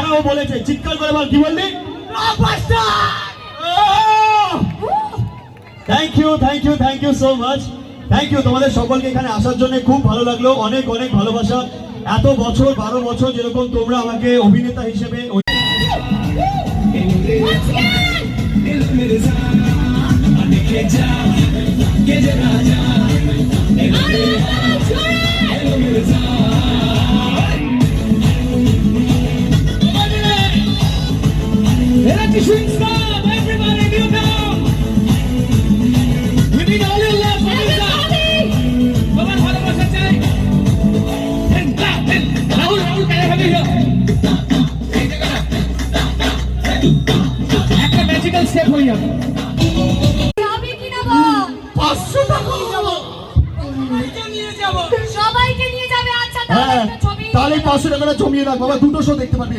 দাঁড়াও বলেছে, চিৎকার করে বল, কি বললি? Thank you thank you thank you so much, thank you তোমাদের সকলকে এখানে আসার জন্য, খুব ভালো লাগলো, অনেক অনেক ভালোবাসা। এত বছর 12 বছর যেরকম তোমরা আমাকে অভিনেতা হিসেবে একটা ম্যাজিক্যাল স্টেপ হয়ে যাবে। আমি কি নেব? 500 টাকা সবাইকে নিয়ে যাবে। আচ্ছা হ্যাঁ, তাহলে একটা ছবি তাহলে 500 টাকাটা জমিয়ে রাখ বাবা, দুটো শো দেখতে পারবি।